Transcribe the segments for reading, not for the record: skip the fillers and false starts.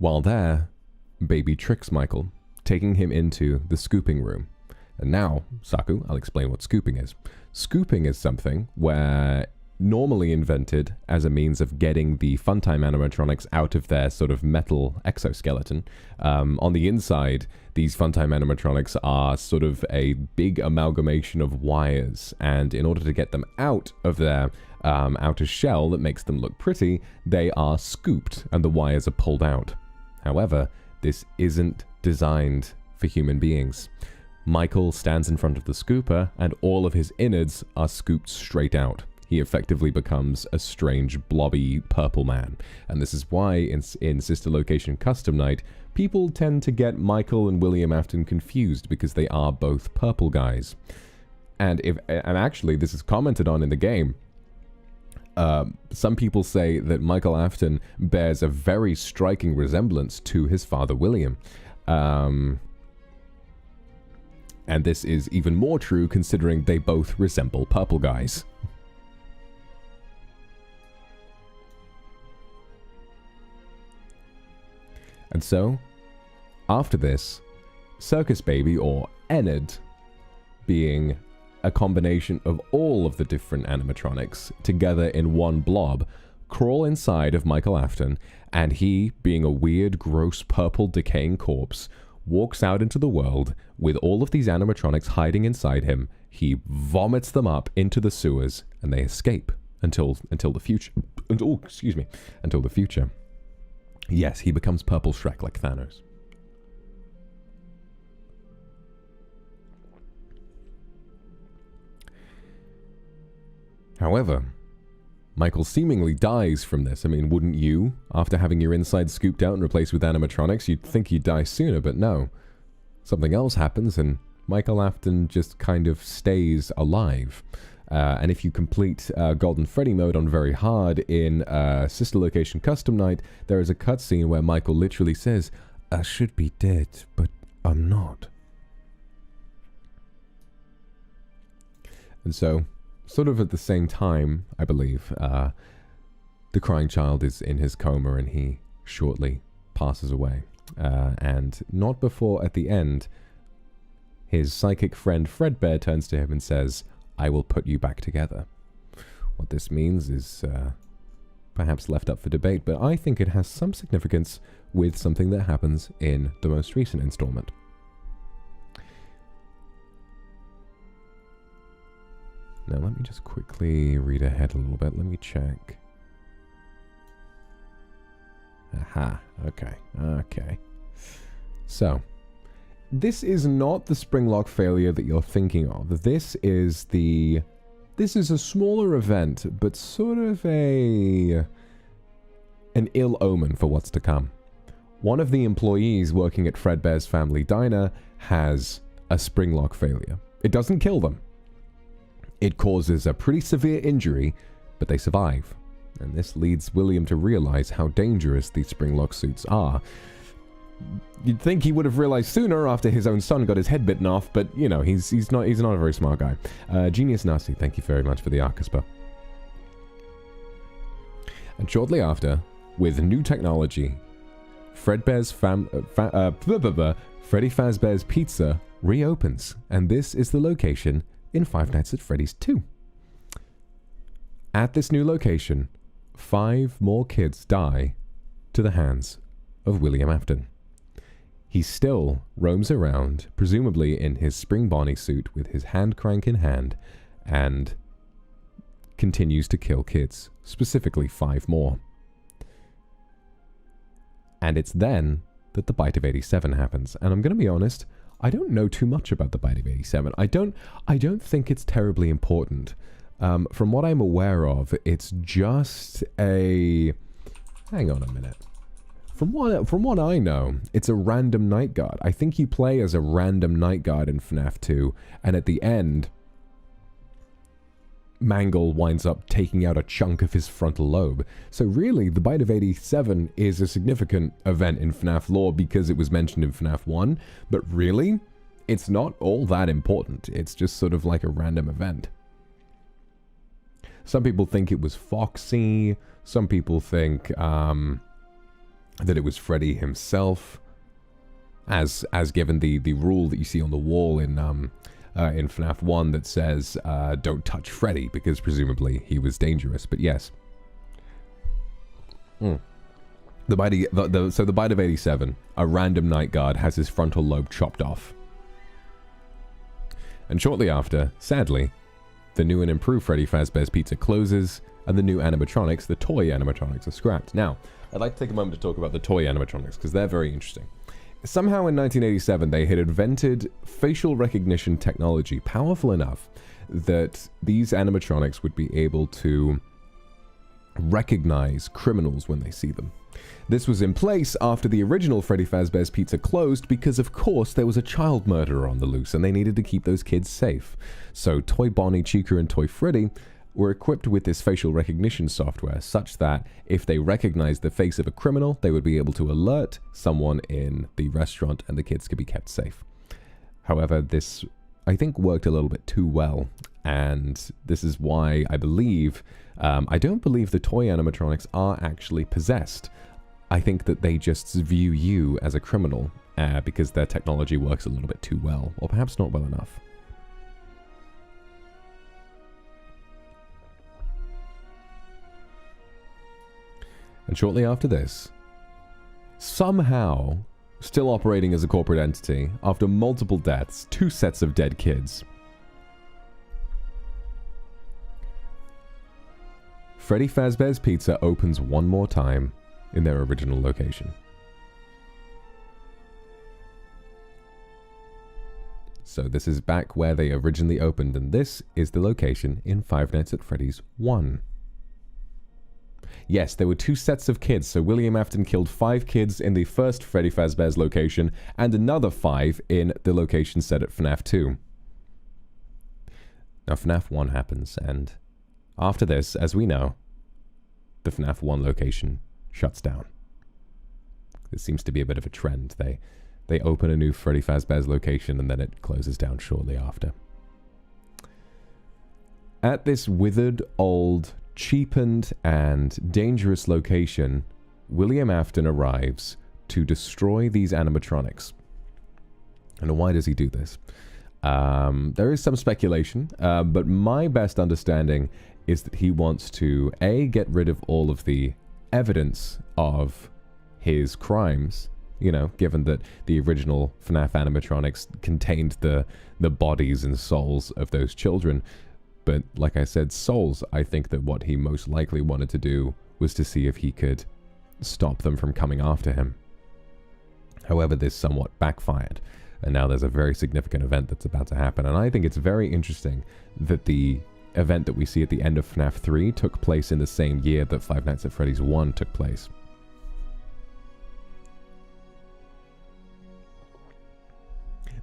While there, Baby tricks Michael, taking him into the scooping room. And now, Saku, I'll explain what scooping is. Scooping is something where normally invented as a means of getting the Funtime animatronics out of their sort of metal exoskeleton. On the inside, these Funtime animatronics are sort of a big amalgamation of wires, and in order to get them out of their outer shell that makes them look pretty, they are scooped and the wires are pulled out. However, this isn't designed for human beings. Michael stands in front of the scooper and all of his innards are scooped straight out. He effectively becomes a strange, blobby purple man. And this is why in Sister Location Custom Night, people tend to get Michael and William Afton confused because they are both purple guys. And actually, this is commented on in the game. Some people say that Michael Afton bears a very striking resemblance to his father, William. And this is even more true considering they both resemble purple guys. And so, after this, Circus Baby, or Ennard, being a combination of all of the different animatronics together in one blob, crawl inside of Michael Afton, and he, being a weird, gross, purple, decaying corpse, walks out into the world with all of these animatronics hiding inside him. He vomits them up into the sewers, and they escape until the future. Until the future. Yes, he becomes Purple Shrek like Thanos. However, Michael seemingly dies from this. I mean, wouldn't you? After having your insides scooped out and replaced with animatronics, you'd think he'd die sooner, but no. Something else happens, and Michael Afton just kind of stays alive. And if you complete Golden Freddy mode on very hard in Sister Location Custom Night, there is a cutscene where Michael literally says, "I should be dead, but I'm not." And so, sort of at the same time, I believe, the crying child is in his coma and he shortly passes away. And not before at the end, his psychic friend Fredbear turns to him and says, "I will put you back together." What this means is perhaps left up for debate, but I think it has some significance with something that happens in the most recent installment. Now let me just quickly read ahead a little bit. Let me check. Aha, okay. So, this is not the spring lock failure that you're thinking of. This is a smaller event, but sort of an ill omen for what's to come. One of the employees working at Fredbear's Family Diner has a spring lock failure. It doesn't kill them. It causes a pretty severe injury, but they survive. And this leads William to realize how dangerous these spring lock suits are. You'd think he would have realized sooner after his own son got his head bitten off, but you know, he's not a very smart guy. Genius Nasty, thank you very much for the Arcuspa. And shortly after, with new technology, Freddy Fazbear's Pizza reopens, and this is the location in Five Nights at Freddy's 2. At this new location, 5 more kids die to the hands of William Afton. He still roams around, presumably in his Spring Bonnie suit with his hand crank in hand, and continues to kill kids, specifically 5 more. And it's then that the Bite of 87 happens. And I'm going to be honest, I don't know too much about the Bite of 87. I don't think it's terribly important. From what I'm aware of, it's just a... Hang on a minute. From what I know, it's a random night guard. I think you play as a random night guard in FNAF 2, and at the end, Mangle winds up taking out a chunk of his frontal lobe. So really, the Bite of 87 is a significant event in FNAF lore because it was mentioned in FNAF 1, but really, it's not all that important. It's just sort of like a random event. Some people think it was Foxy, some people think that it was Freddy himself, as given the rule that you see on the wall in FNAF 1 that says don't touch Freddy, because presumably he was dangerous. But yes. So the bite of 87, a random night guard has his frontal lobe chopped off. And shortly after, sadly, the new and improved Freddy Fazbear's Pizza closes, and the new animatronics, the toy animatronics, are scrapped. Now, I'd like to take a moment to talk about the toy animatronics, because they're very interesting. Somehow in 1987, they had invented facial recognition technology powerful enough that these animatronics would be able to recognize criminals when they see them. This was in place after the original Freddy Fazbear's Pizza closed because, of course, there was a child murderer on the loose and they needed to keep those kids safe. So Toy Bonnie, Chica, and Toy Freddy were equipped with this facial recognition software such that if they recognized the face of a criminal, they would be able to alert someone in the restaurant and the kids could be kept safe. However, this, I think, worked a little bit too well, and this is why I believe, I don't believe the toy animatronics are actually possessed. I think that they just view you as a criminal because their technology works a little bit too well, or perhaps not well enough. And shortly after this, somehow, still operating as a corporate entity, after multiple deaths, 2 sets of dead kids, Freddy Fazbear's Pizza opens one more time in their original location. So this is back where they originally opened, and this is the location in Five Nights at Freddy's 1. Yes, there were 2 sets of kids, so William Afton killed 5 kids in the first Freddy Fazbear's location, and another 5 in the location set at FNAF 2. Now FNAF 1 happens, and after this, as we know, the FNAF 1 location shuts down. This seems to be a bit of a trend. They open a new Freddy Fazbear's location, and then it closes down shortly after. At this withered, old, cheapened and dangerous location, William Afton arrives to destroy these animatronics. And why does he do this? There is some speculation, but my best understanding is that he wants to, A, get rid of all of the evidence of his crimes, you know, given that the original FNAF animatronics contained the bodies and souls of those children. But like I said, souls, I think that what he most likely wanted to do was to see if he could stop them from coming after him. However, this somewhat backfired, and now there's a very significant event that's about to happen, and I think it's very interesting that the event that we see at the end of FNAF 3 took place in the same year that Five Nights at Freddy's 1 took place.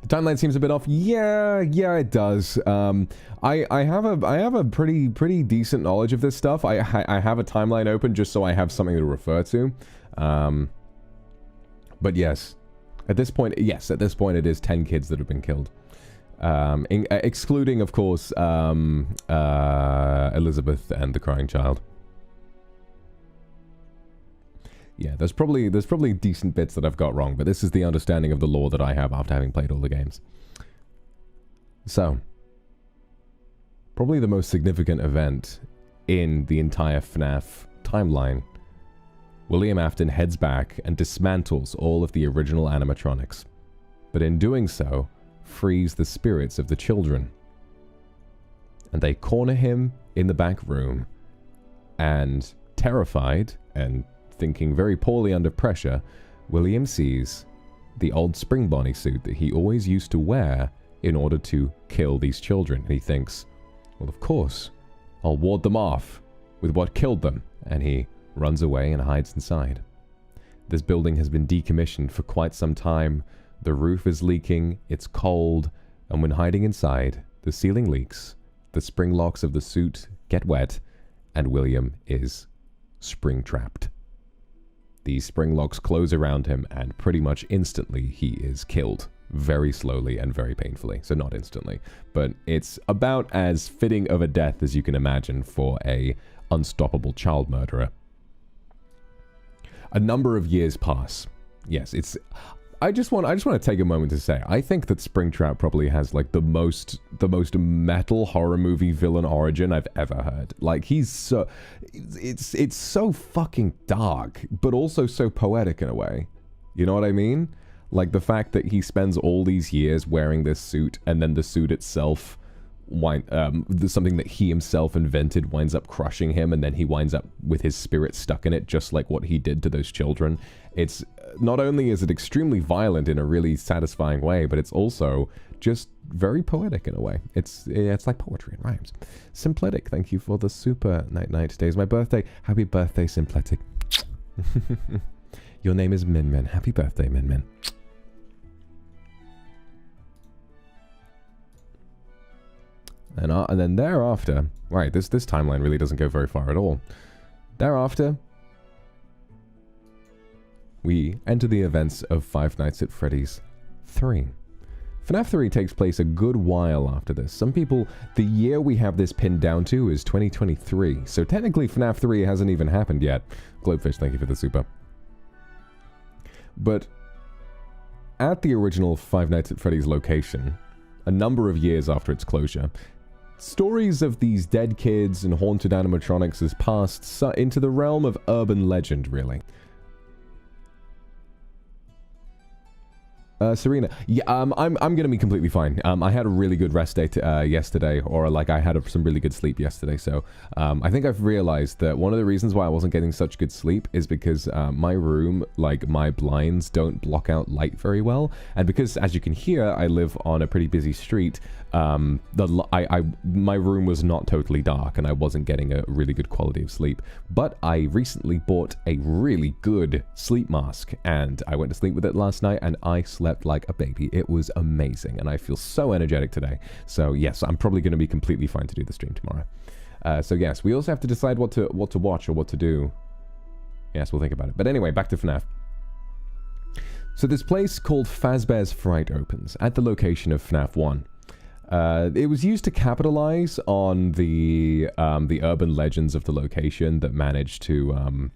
The timeline seems a bit off. Yeah, it does. I have a pretty decent knowledge of this stuff. I have a timeline open just so I have something to refer to. But yes, at this point it is 10 kids that have been killed, excluding, of course, Elizabeth and the crying child. Yeah, there's probably decent bits that I've got wrong, but this is the understanding of the lore that I have after having played all the games. So, probably the most significant event in the entire FNAF timeline, William Afton heads back and dismantles all of the original animatronics, but in doing so, frees the spirits of the children. And they corner him in the back room, and terrified and thinking very poorly under pressure, William sees the old Spring Bonnie suit that he always used to wear in order to kill these children. And he thinks, well, of course, I'll ward them off with what killed them. And he runs away and hides inside. This building has been decommissioned for quite some time. The roof is leaking, it's cold, and when hiding inside, the ceiling leaks, the spring locks of the suit get wet, and William is spring-trapped. These spring locks close around him, and pretty much instantly he is killed. Very slowly and very painfully. So not instantly, but it's about as fitting of a death as you can imagine for a unstoppable child murderer. a number of years pass. Yes, it's... I just want to take a moment to say, I think that Springtrap probably has like the most metal horror movie villain origin I've ever heard. Like, he's so... It's so fucking dark, but also so poetic in a way. You know what I mean? Like, the fact that he spends all these years wearing this suit, and then the suit itself, something that he himself invented, winds up crushing him, and then he winds up with his spirit stuck in it, just like what he did to those children. It's... Not only is it extremely violent in a really satisfying way, but it's also just very poetic in a way. It's like poetry, it rhymes. Simpletic, thank you for the super night. Today's my birthday. Happy birthday, Simpletic. Your name is Min Min. Happy birthday, Min Min. And then thereafter, right, this timeline really doesn't go very far at all. Thereafter, we enter the events of Five Nights at Freddy's 3. FNAF 3 takes place a good while after this. Some people, the year we have this pinned down to is 2023, so technically FNAF 3 hasn't even happened yet. Globefish, thank you for the super. But at the original Five Nights at Freddy's location, a number of years after its closure, stories of these dead kids and haunted animatronics has passed into the realm of urban legend, really. Serena, yeah, I'm gonna be completely fine. I had a really good rest day yesterday, or like I had some really good sleep yesterday. So I think I've realized that one of the reasons why I wasn't getting such good sleep is because my room, like my blinds, don't block out light very well, and because, as you can hear, I live on a pretty busy street. My room was not totally dark, and I wasn't getting a really good quality of sleep. But I recently bought a really good sleep mask, and I went to sleep with it last night, and I slept like a baby. It was amazing, and I feel so energetic today. So yes, I'm probably going to be completely fine to do the stream tomorrow. So yes, we also have to decide what to watch or what to do. Yes, we'll think about it. But anyway, back to FNAF. So this place called Fazbear's Fright opens at the location of FNAF 1. It was used to capitalize on the urban legends of the location that managed to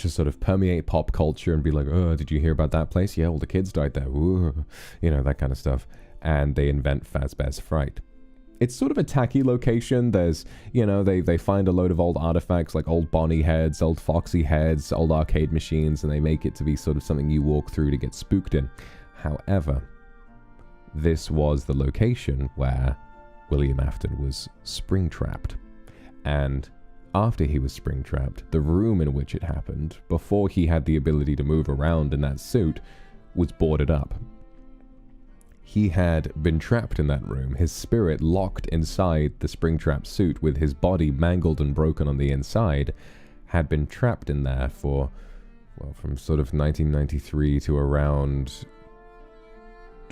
sort of permeate pop culture and be like, oh, did you hear about that place? Yeah, all the kids died there. Ooh. You know, that kind of stuff. And they invent Fazbear's Fright. It's sort of a tacky location. There's, you know, they find a load of old artifacts like old Bonnie heads, old Foxy heads, old arcade machines, and they make it to be sort of something you walk through to get spooked in. However, this was the location where William Afton was spring-trapped. And after he was spring-trapped, the room in which it happened, before he had the ability to move around in that suit, was boarded up. He had been trapped in that room, his spirit locked inside the spring-trap suit with his body mangled and broken on the inside, had been trapped in there for, well, from sort of 1993 to around...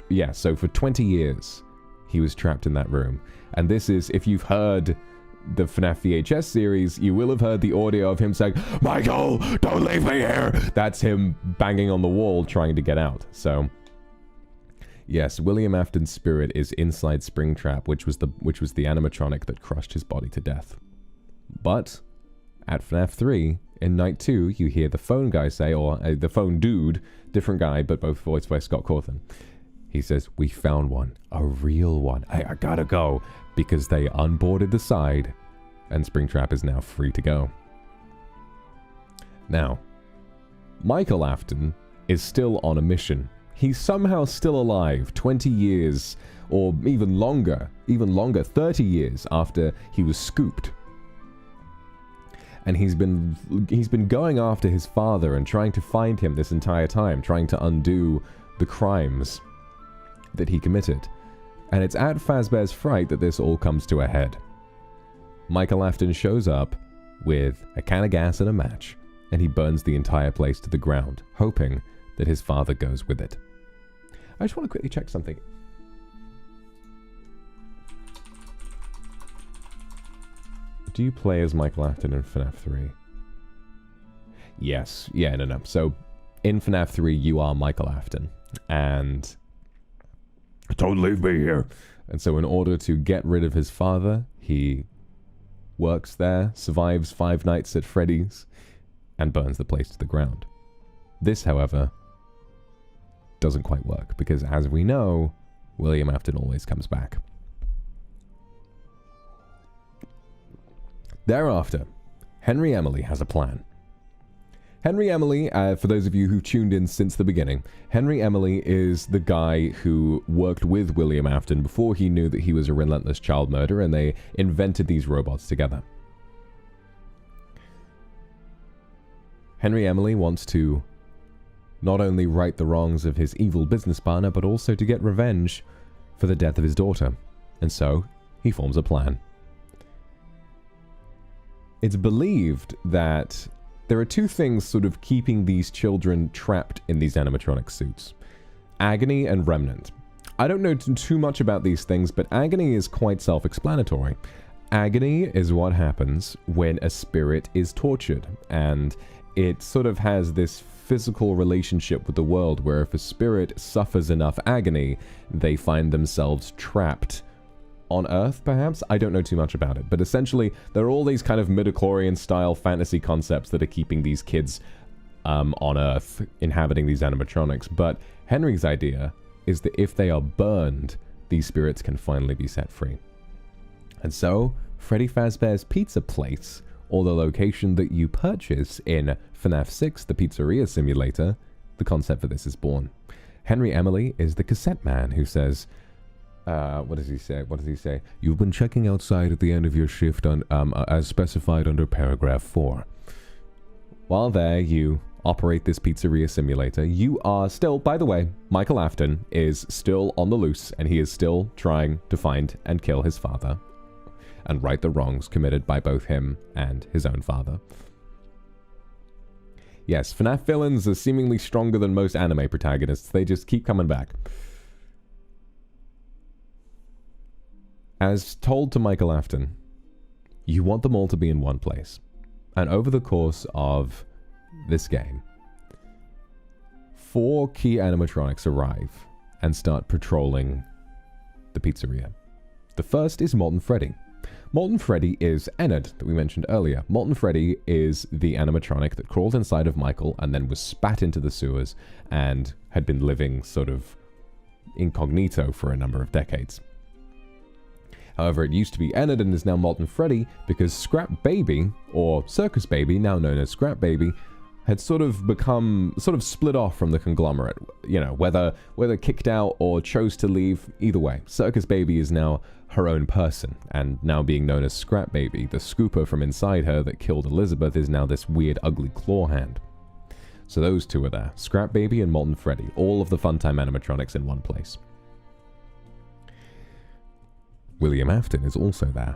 Yeah, so for 20 years, he was trapped in that room. And this is, if you've heard the FNAF VHS series, you will have heard the audio of him saying, "Michael, don't leave me here!" That's him banging on the wall trying to get out. So, yes, William Afton's spirit is inside Springtrap, which was the animatronic that crushed his body to death. But at FNAF 3, in Night 2, you hear the phone guy say, or the phone dude, different guy, but both voiced by Scott Cawthon. He says, "We found one, a real one. I gotta go," because they unboarded the side, and Springtrap is now free to go. Now, Michael Afton is still on a mission. He's somehow still alive 20 years, or even longer, 30 years after he was scooped. And he's been going after his father and trying to find him this entire time, trying to undo the crimes that he committed. And it's at Fazbear's Fright that this all comes to a head. Michael Afton shows up with a can of gas and a match, and he burns the entire place to the ground, hoping that his father goes with it. I just want to quickly check something. Do you play as Michael Afton in FNAF 3? Yes. Yeah, no. So, in FNAF 3, you are Michael Afton. And... don't leave me here. And so in order to get rid of his father, he works there, survives 5 nights at Freddy's, and burns the place to the ground. This, however, doesn't quite work, because as we know, William Afton always comes back. Thereafter, Henry Emily has a plan. Henry Emily, for those of you who've tuned in since the beginning, Henry Emily is the guy who worked with William Afton before he knew that he was a relentless child murderer, and they invented these robots together. Henry Emily wants to not only right the wrongs of his evil business partner, but also to get revenge for the death of his daughter, and so he forms a plan. It's believed that there are two things sort of keeping these children trapped in these animatronic suits: agony and remnant. I don't know too much about these things, but agony is quite self-explanatory. Agony is what happens when a spirit is tortured, and it sort of has this physical relationship with the world where if a spirit suffers enough agony, they find themselves trapped on Earth, perhaps? I don't know too much about it, but essentially there are all these kind of midichlorian style fantasy concepts that are keeping these kids on Earth, inhabiting these animatronics. But Henry's idea is that if they are burned, these spirits can finally be set free. And so, Freddy Fazbear's Pizza Place, or the location that you purchase in FNAF 6, the pizzeria simulator, the concept for this is born. Henry Emily is the cassette man who says, what does he say? You've been checking outside at the end of your shift on, as specified under paragraph 4. While there, you operate this pizzeria simulator. You are still, by the way, Michael Afton is still on the loose, and he is still trying to find and kill his father and right the wrongs committed by both him and his own father. Yes, FNAF villains are seemingly stronger than most anime protagonists. They just keep coming back. As told to Michael Afton, you want them all to be in one place. And over the course of this game, 4 key animatronics arrive and start patrolling the pizzeria. The first is Molten Freddy. Molten Freddy is Ennard, that we mentioned earlier. Molten Freddy is the animatronic that crawled inside of Michael and then was spat into the sewers and had been living sort of incognito for a number of decades. However, it used to be Ennard and is now Molten Freddy because Scrap Baby, or Circus Baby, now known as Scrap Baby, had sort of split off from the conglomerate. You know, whether kicked out or chose to leave, either way. Circus Baby is now her own person, and now being known as Scrap Baby, the scooper from inside her that killed Elizabeth is now this weird, ugly claw hand. So those two are there. Scrap Baby and Molten Freddy. All of the Funtime animatronics in one place. William Afton is also there.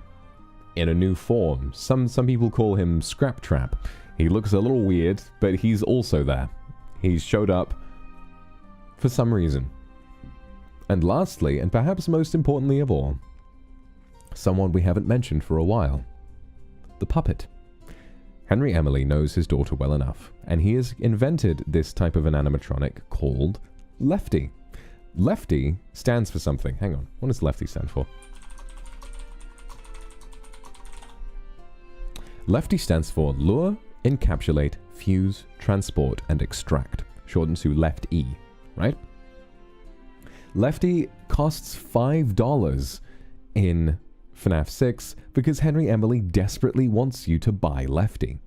In a new form. Some people call him Scrap Trap. He looks a little weird, but he's also there. He's showed up for some reason. And lastly, and perhaps most importantly of all, someone we haven't mentioned for a while. The puppet. Henry Emily knows his daughter well enough, and he has invented this type of an animatronic called Lefty. Lefty stands for something. Hang on, what does Lefty stand for? Lefty stands for Lure, Encapsulate, Fuse, Transport, and Extract, shortened to Left-E, right? Lefty costs $5 in FNAF 6 because Henry Emily desperately wants you to buy Lefty.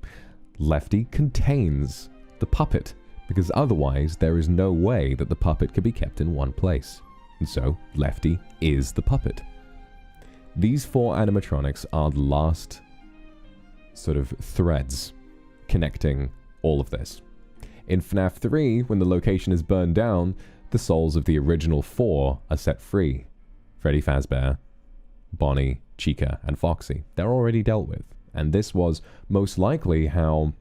Lefty contains the puppet, because otherwise there is no way that the puppet can be kept in one place. And so, Lefty is the puppet. These 4 animatronics are the last sort of threads connecting all of this. In FNAF 3, when the location is burned down, the souls of the original 4 are set free. Freddy Fazbear, Bonnie, Chica, and Foxy. They're already dealt with. And this was most likely how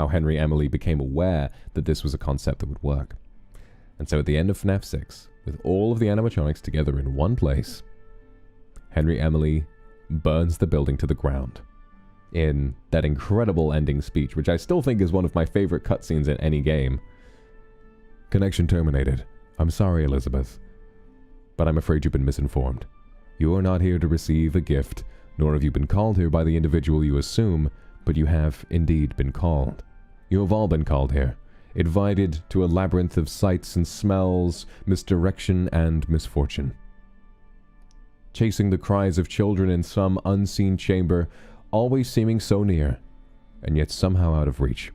Henry Emily became aware that this was a concept that would work. And so at the end of FNAF 6, with all of the animatronics together in one place, Henry Emily burns the building to the ground in that incredible ending speech, which I still think is one of my favorite cutscenes in any game. Connection terminated. I'm sorry, Elizabeth, but I'm afraid you've been misinformed. You are not here to receive a gift, nor have you been called here by the individual you assume, but you have indeed been called. You have all been called here, invited to a labyrinth of sights and smells, misdirection and misfortune. Chasing the cries of children in some unseen chamber, always seeming so near, and yet somehow out of reach.